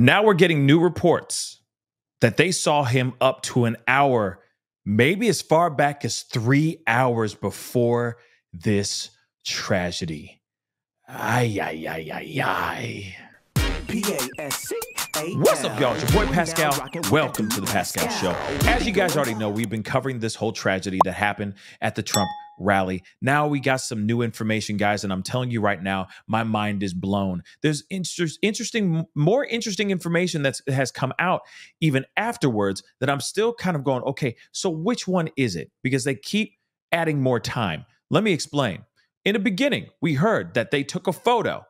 Now we're getting new reports that they saw him up to an hour, maybe as far back as 3 hours before this tragedy. Ay, ay, ay, ay, ay. What's up, y'all? It's your boy Pascal. Welcome to the Pascal Show. As you guys already know, we've been covering this whole tragedy that happened at the Trump rally. Now we got some new information, guys, and I'm telling you right now, my mind is blown. There's more interesting information that has come out even afterwards that I'm still kind of going, okay, so which one is it? Because they keep adding more time. Let me explain. In the beginning, we heard that they took a photo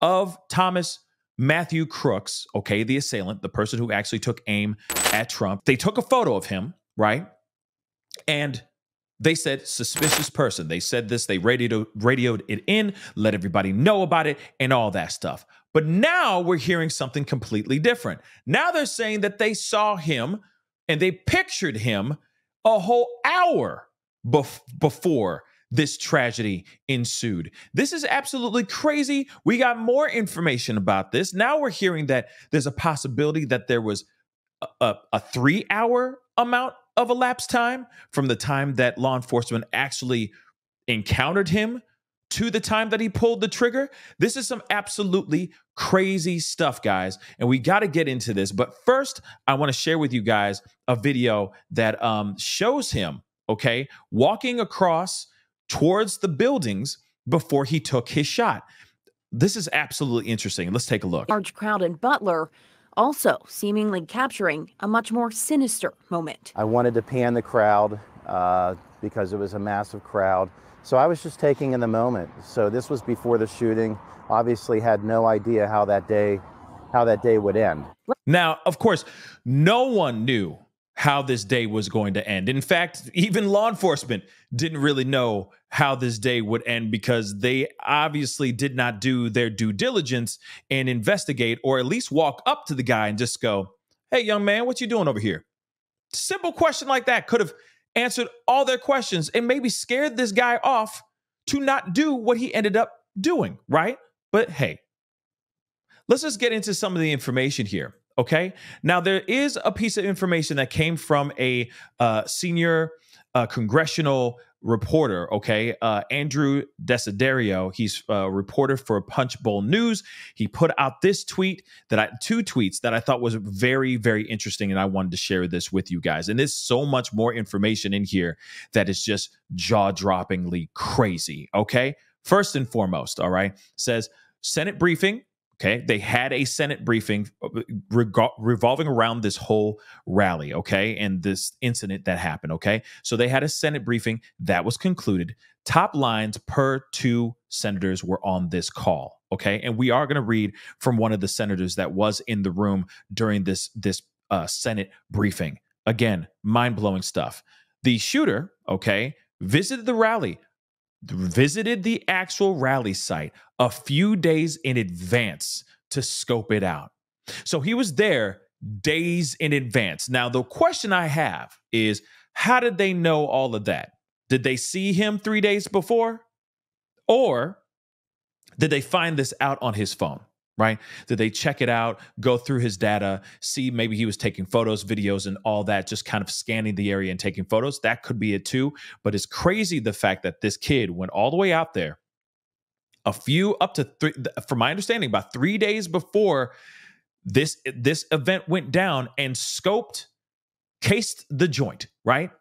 of Thomas Matthew Crooks, okay, the assailant, the person who actually took aim at Trump. They took a photo of him, right? And they said, suspicious person. They said this, they radioed it in, let everybody know about it, and all that stuff. But now we're hearing something completely different. Now they're saying that they saw him and they pictured him a whole hour before this tragedy ensued. This is absolutely crazy. We got more information about this. Now we're hearing that there's a possibility that there was a 3-hour amount of elapsed time from the time that law enforcement actually encountered him to the time that he pulled the trigger. This is some absolutely crazy stuff, guys, and we got to get into this. But first, I want to share with you guys a video that shows him, okay, walking across towards the buildings before he took his shot. This is absolutely interesting. Let's take a look. Large crowd in Butler, also seemingly capturing a much more sinister moment. I wanted to pan the crowd because it was a massive crowd. So I was just taking in the moment. So this was before the shooting. Obviously had no idea how that day would end. Now, of course, no one knew how this day was going to end. In fact, even law enforcement didn't really know how this day would end because they obviously did not do their due diligence and investigate, or at least walk up to the guy and just go, hey, young man, what you doing over here? Simple question like that could have answered all their questions and maybe scared this guy off to not do what he ended up doing, right? But hey, let's just get into some of the information here. Okay. Now, there is a piece of information that came from a senior congressional reporter. Okay. Andrew Desiderio. He's a reporter for Punchbowl News. He put out this tweet two tweets that I thought was very, very interesting. And I wanted to share this with you guys. And there's so much more information in here that is just jaw-droppingly crazy. Okay. First and foremost. All right. Says Senate briefing. Okay, they had a Senate briefing revolving around this whole rally, okay, and this incident that happened, okay? So they had a Senate briefing that was concluded. Top lines per 2 senators were on this call, okay? And we are going to read from one of the senators that was in the room during this Senate briefing. Again, mind-blowing stuff. The shooter, okay, visited the rally, visited the actual rally site a few days in advance to scope it out. So he was there days in advance. Now, the question I have is, how did they know all of that? Did they see him 3 days before? Or did they find this out on his phone? Right? Did they check it out, go through his data, see maybe he was taking photos, videos, and all that, just kind of scanning the area and taking photos? That could be it too. But it's crazy the fact that this kid went all the way out there from my understanding, about 3 days before this event went down and cased the joint, right?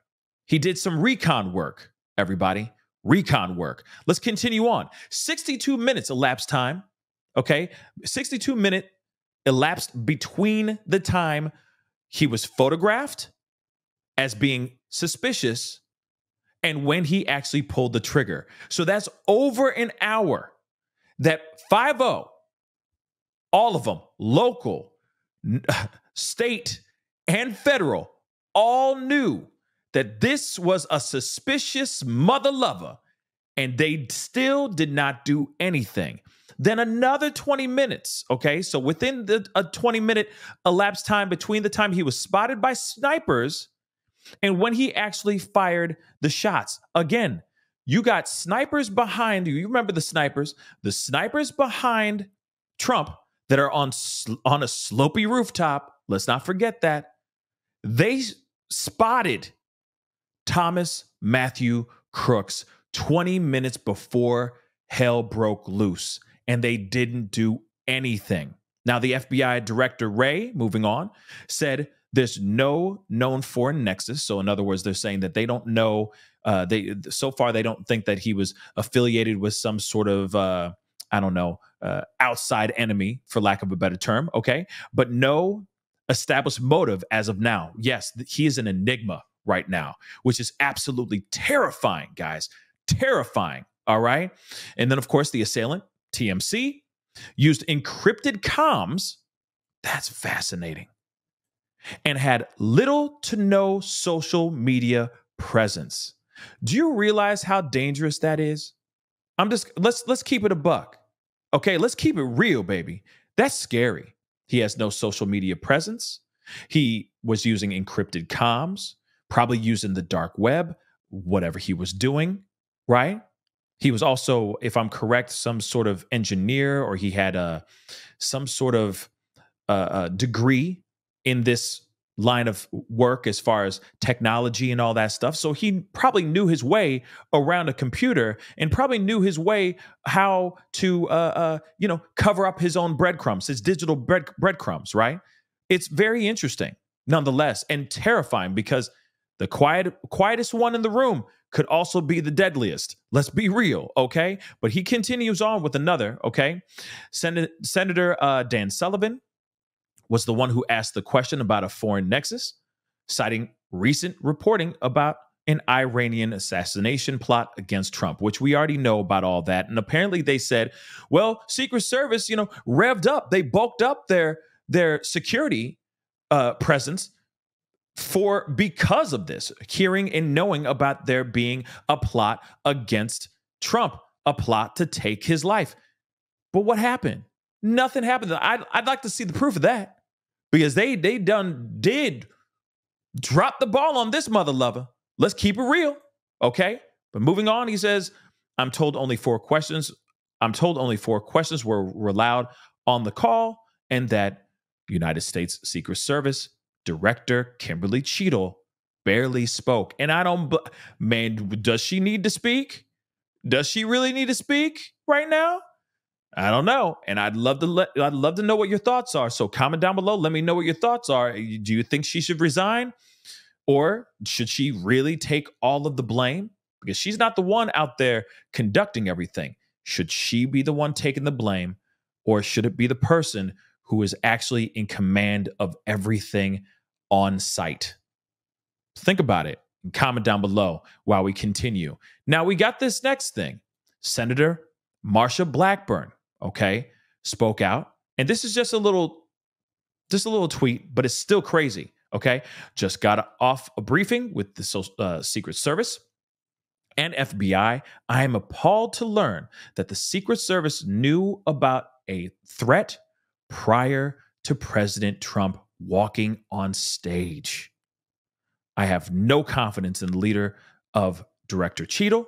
He did some recon work, everybody. Recon work. Let's continue on. 62 minutes elapsed time. Okay, 62-minute elapsed between the time he was photographed as being suspicious and when he actually pulled the trigger. So that's over an hour that 5-0, all of them, local, state, and federal, all knew that this was a suspicious mother lover, and they still did not do anything. Then another 20 minutes, okay? So within a 20-minute elapsed time between the time he was spotted by snipers and when he actually fired the shots. Again, you got snipers behind you. You remember the snipers behind Trump that are on a slopey rooftop. Let's not forget that. They spotted Thomas Matthew Crooks 20 minutes before hell broke loose, and they didn't do anything. Now, the FBI Director Wray, moving on, said there's no known foreign nexus. So in other words, they're saying that they don't know, so far they don't think that he was affiliated with some sort of, outside enemy, for lack of a better term, okay? But no established motive as of now. Yes, he is an enigma right now, which is absolutely terrifying, guys. Terrifying, all right? And then, of course, the assailant, TMC, used encrypted comms. That's fascinating. And had little to no social media presence. Do you realize how dangerous that is? Let's keep it a buck. Okay, let's keep it real, baby. That's scary. He has no social media presence. He was using encrypted comms, probably using the dark web, whatever he was doing, right? He was also, if I'm correct, some sort of engineer, or he had some sort of degree in this line of work as far as technology and all that stuff. So he probably knew his way around a computer and probably knew his way how to, cover up his own breadcrumbs, his digital breadcrumbs, right? It's very interesting, nonetheless, and terrifying, because the quietest one in the room could also be the deadliest. Let's be real, okay? But he continues on with another, okay? Senator Dan Sullivan was the one who asked the question about a foreign nexus, citing recent reporting about an Iranian assassination plot against Trump, which we already know about all that. And apparently they said, well, Secret Service, revved up. They bulked up their security presence because of this, hearing and knowing about there being a plot against Trump, a plot to take his life. But what happened? Nothing happened. I'd like to see the proof of that, because they did drop the ball on this mother lover. Let's keep it real, okay? But moving on, he says, I'm told only four questions were allowed on the call, and that United States Secret Service Director Kimberly Cheadle barely spoke. And does she need to speak? Does she really need to speak right now? I don't know. And I'd love to know what your thoughts are. So comment down below. Let me know what your thoughts are. Do you think she should resign? Or should she really take all of the blame? Because she's not the one out there conducting everything. Should she be the one taking the blame? Or should it be the person who is actually in command of everything on site? Think about it and comment down below while we continue. Now, we got this next thing. Senator Marsha Blackburn, okay, spoke out. And this is just a little tweet, but it's still crazy, okay? Just got off a briefing with the Secret Service and FBI. I am appalled to learn that the Secret Service knew about a threat prior to President Trump walking on stage. I have no confidence in the leader of Director Cheadle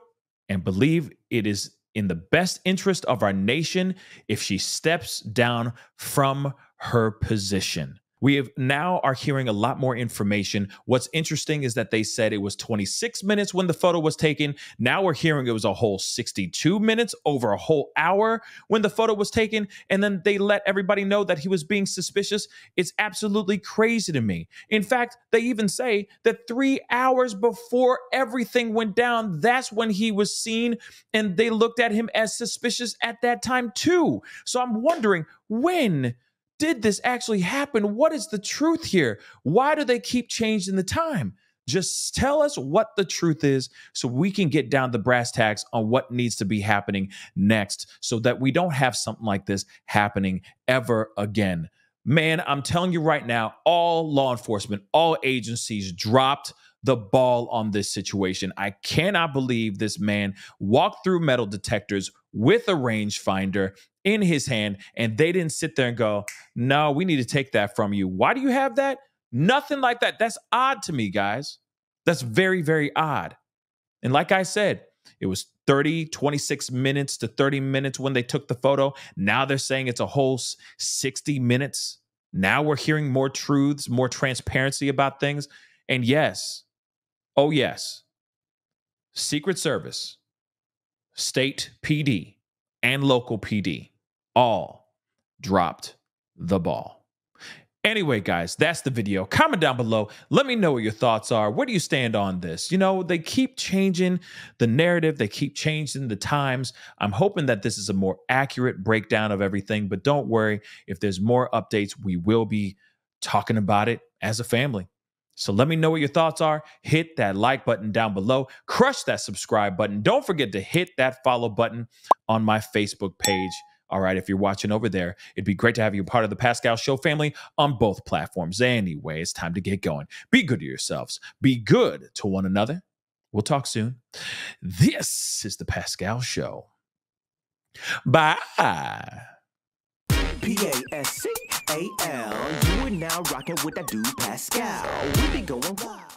and believe it is in the best interest of our nation if she steps down from her position. We now are hearing a lot more information. What's interesting is that they said it was 26 minutes when the photo was taken. Now we're hearing it was a whole 62 minutes, over a whole hour when the photo was taken. And then they let everybody know that he was being suspicious. It's absolutely crazy to me. In fact, they even say that 3 hours before everything went down, that's when he was seen. And they looked at him as suspicious at that time too. So I'm wondering, when did this actually happen? What is the truth here? Why do they keep changing the time? Just tell us what the truth is so we can get down the brass tacks on what needs to be happening next, so that we don't have something like this happening ever again. Man, I'm telling you right now, all law enforcement, all agencies dropped the ball on this situation. I cannot believe this man walked through metal detectors with a rangefinder in his hand, and they didn't sit there and go, no, we need to take that from you. Why do you have that? Nothing like that. That's odd to me, guys. That's very, very odd. And like I said, it was 26 minutes to 30 minutes when they took the photo. Now they're saying it's a whole 60 minutes. Now we're hearing more truths, more transparency about things. And yes, oh yes, Secret Service, state PD, and local PD all dropped the ball. Anyway, guys, that's the video. Comment down below. Let me know what your thoughts are. Where do you stand on this? You know, they keep changing the narrative. They keep changing the times. I'm hoping that this is a more accurate breakdown of everything, but don't worry. If there's more updates, we will be talking about it as a family. So let me know what your thoughts are. Hit that like button down below. Crush that subscribe button. Don't forget to hit that follow button on my Facebook page. All right, if you're watching over there, it'd be great to have you part of the Pascal Show family on both platforms. Anyway, it's time to get going. Be good to yourselves. Be good to one another. We'll talk soon. This is the Pascal Show. Bye. Pascal, you are now rocking with that dude Pascal. We be going wild.